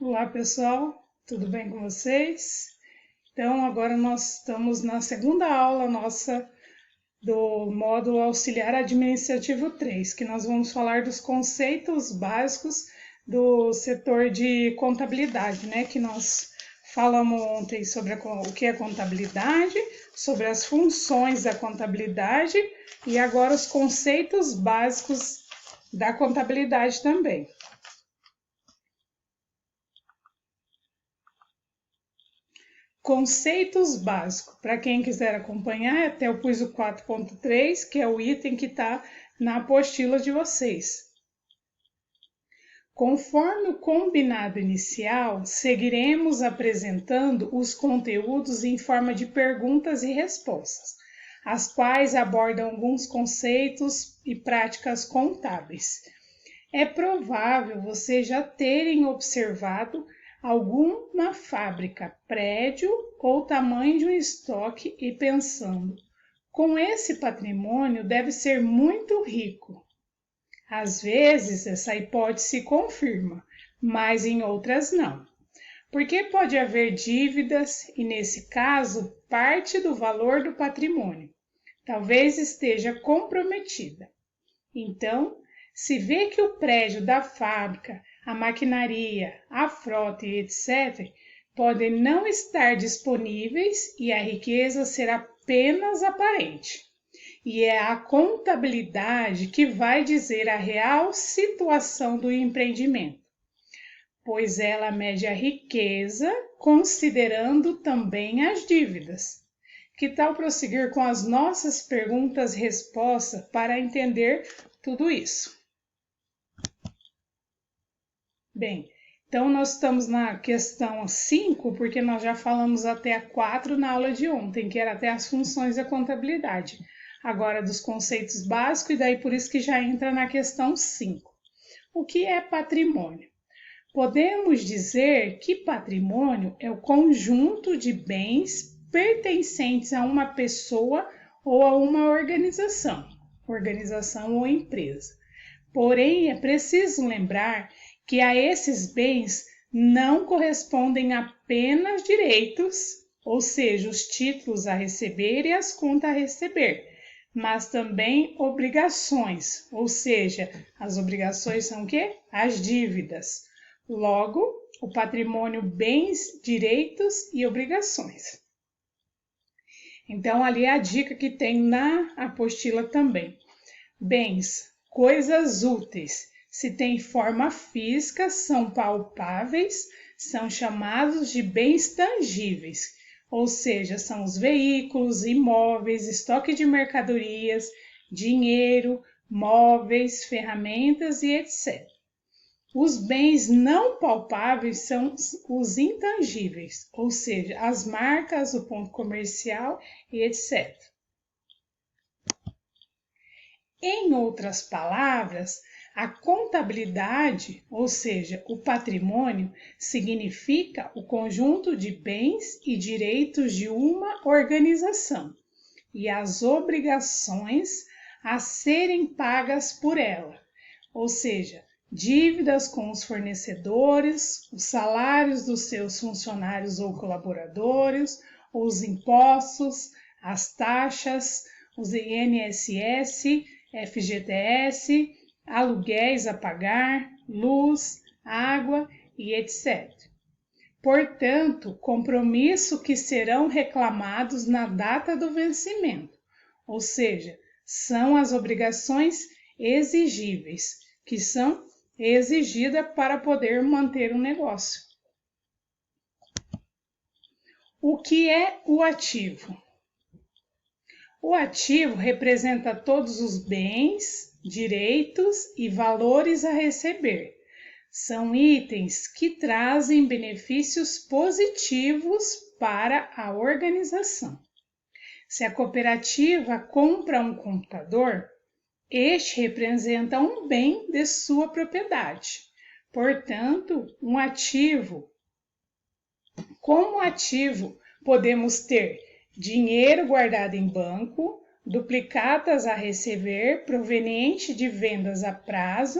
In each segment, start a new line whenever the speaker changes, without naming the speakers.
Olá pessoal, tudo bem com vocês? Então agora nós estamos na segunda aula nossa do módulo auxiliar administrativo 3, que nós vamos falar dos conceitos básicos do setor de contabilidade, né? Que nós falamos ontem sobre o que é contabilidade, sobre as funções da contabilidade e agora os conceitos básicos da contabilidade também. Conceitos básicos. Para quem quiser acompanhar, até eu pus o 4.3, que é o item que está na apostila de vocês. Conforme o combinado inicial, seguiremos apresentando os conteúdos em forma de perguntas e respostas, as quais abordam alguns conceitos e práticas contábeis. É provável vocês já terem observado alguma fábrica, prédio ou tamanho de um estoque e pensando, com esse patrimônio deve ser muito rico. Às vezes essa hipótese se confirma, mas em outras não. Porque pode haver dívidas e, nesse caso, parte do valor do patrimônio talvez esteja comprometida. Então, se vê que o prédio da fábrica, a maquinaria, a frota e etc. podem não estar disponíveis e a riqueza ser apenas aparente. E é a contabilidade que vai dizer a real situação do empreendimento, pois ela mede a riqueza considerando também as dívidas. Que tal prosseguir com as nossas perguntas e respostas para entender tudo isso? Bem, então nós estamos na questão 5, porque nós já falamos até a 4 na aula de ontem, que era até as funções da contabilidade. Agora dos conceitos básicos, e daí por isso que já entra na questão 5. O que é patrimônio? Podemos dizer que patrimônio é o conjunto de bens pertencentes a uma pessoa ou a uma organização ou empresa. Porém, é preciso lembrar que a esses bens não correspondem apenas direitos, ou seja, os títulos a receber e as contas a receber, mas também obrigações, ou seja, as obrigações são o quê? As dívidas. Logo, o patrimônio, bens, direitos e obrigações. Então, ali é a dica que tem na apostila também. Bens, coisas úteis. Se tem forma física, são palpáveis, são chamados de bens tangíveis, ou seja, são os veículos, imóveis, estoque de mercadorias, dinheiro, móveis, ferramentas e etc. Os bens não palpáveis são os intangíveis, ou seja, as marcas, o ponto comercial e etc. Em outras palavras, a contabilidade, ou seja, o patrimônio, significa o conjunto de bens e direitos de uma organização e as obrigações a serem pagas por ela, ou seja, dívidas com os fornecedores, os salários dos seus funcionários ou colaboradores, os impostos, as taxas, os INSS, FGTS, aluguéis a pagar, luz, água e etc. Portanto, compromisso que serão reclamados na data do vencimento, ou seja, são as obrigações exigíveis, que são exigidas para poder manter o negócio. O que é o ativo? O ativo representa todos os bens, direitos e valores a receber. São itens que trazem benefícios positivos para a organização. Se a cooperativa compra um computador, este representa um bem de sua propriedade. Portanto, um ativo. Como ativo, podemos ter dinheiro guardado em banco, duplicatas a receber proveniente de vendas a prazo,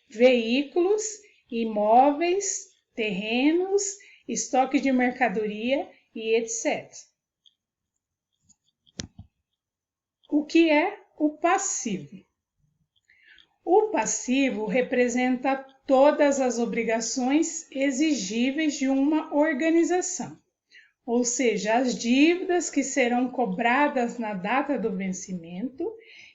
veículos, imóveis, terrenos, estoque de mercadoria e etc. O que é o passivo? O passivo representa todas as obrigações exigíveis de uma organização, ou seja, as dívidas que serão cobradas na data do vencimento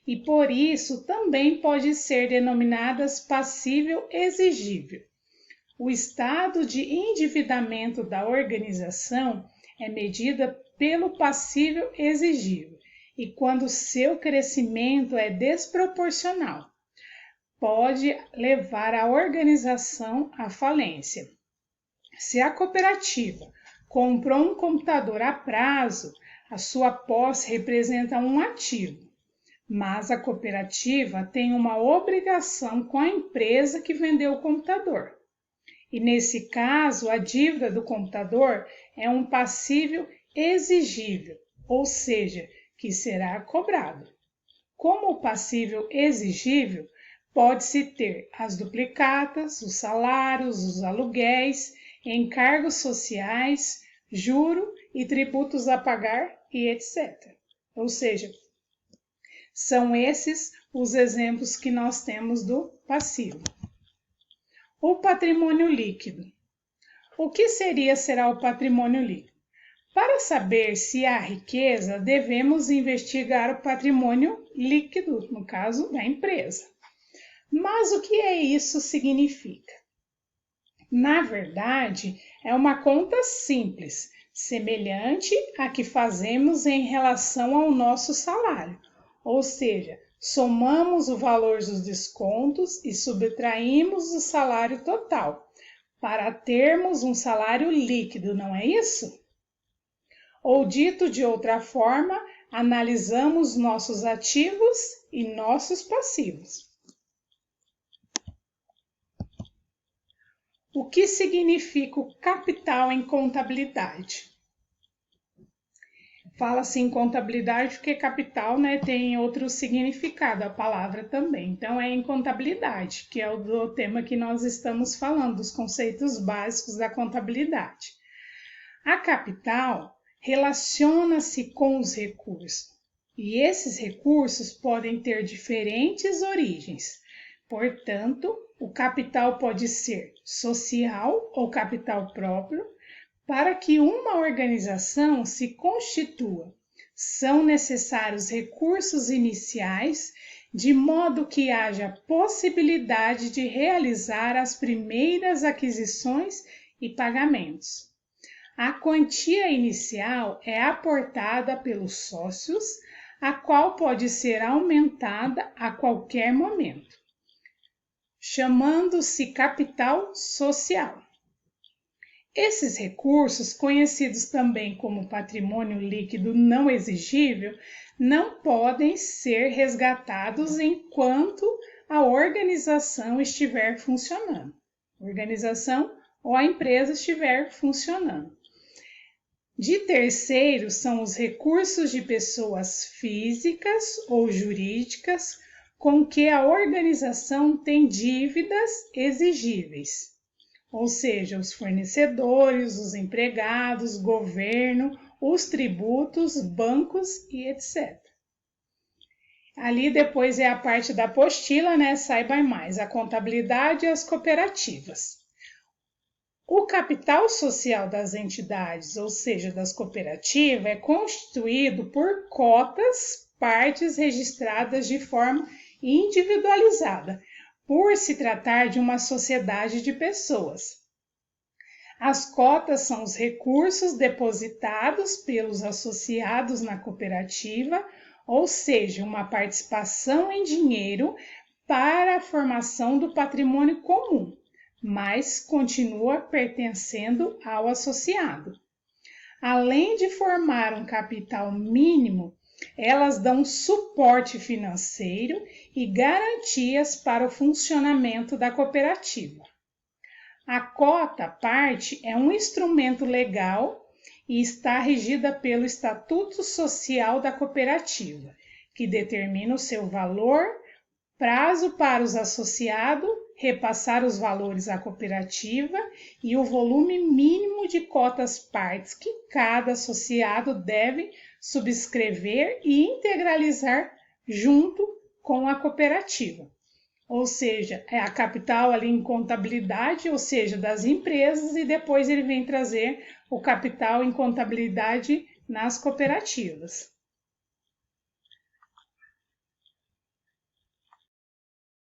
e por isso também pode ser denominadas passível exigível. O estado de endividamento da organização é medida pelo passível exigível e quando seu crescimento é desproporcional, pode levar a organização à falência. Se a cooperativa comprou um computador a prazo, a sua posse representa um ativo, mas a cooperativa tem uma obrigação com a empresa que vendeu o computador. E nesse caso, a dívida do computador é um passível exigível, ou seja, que será cobrado. Como o passível exigível, pode-se ter as duplicatas, os salários, os aluguéis, encargos sociais, juro e tributos a pagar e etc. Ou seja, são esses os exemplos que nós temos do passivo. O patrimônio líquido. O que será o patrimônio líquido? Para saber se há riqueza, devemos investigar o patrimônio líquido, no caso da empresa. Mas o que isso significa? Na verdade, é uma conta simples, semelhante à que fazemos em relação ao nosso salário, ou seja, somamos o valor dos descontos e subtraímos o salário total, para termos um salário líquido, não é isso? Ou dito de outra forma, analisamos nossos ativos e nossos passivos. O que significa o capital em contabilidade? Fala-se em contabilidade porque capital, tem outro significado, a palavra também. Então, é em contabilidade, que é o tema que nós estamos falando, dos conceitos básicos da contabilidade. A capital relaciona-se com os recursos, e esses recursos podem ter diferentes origens. Portanto, o capital pode ser social ou capital próprio. Para que uma organização se constitua, são necessários recursos iniciais, de modo que haja possibilidade de realizar as primeiras aquisições e pagamentos. A quantia inicial é aportada pelos sócios, a qual pode ser aumentada a qualquer momento, chamando-se capital social. Esses recursos, conhecidos também como patrimônio líquido não exigível, não podem ser resgatados enquanto a organização estiver funcionando. A organização ou a empresa estiver funcionando. De terceiros são os recursos de pessoas físicas ou jurídicas com que a organização tem dívidas exigíveis. Ou seja, os fornecedores, os empregados, governo, os tributos, bancos e etc. Ali depois é a parte da apostila, saiba mais, a contabilidade e as cooperativas. O capital social das entidades, ou seja, das cooperativas, é constituído por cotas, partes registradas de forma individualizada, por se tratar de uma sociedade de pessoas. As cotas são os recursos depositados pelos associados na cooperativa, ou seja, uma participação em dinheiro para a formação do patrimônio comum, mas continua pertencendo ao associado. Além de formar um capital mínimo, elas dão suporte financeiro e garantias para o funcionamento da cooperativa. A cota parte é um instrumento legal e está regida pelo Estatuto Social da Cooperativa, que determina o seu valor, prazo para os associados repassar os valores à cooperativa e o volume mínimo de cotas partes que cada associado deve subscrever e integralizar junto com a cooperativa. Ou seja, é a capital ali em contabilidade, ou seja, das empresas, e depois ele vem trazer o capital em contabilidade nas cooperativas.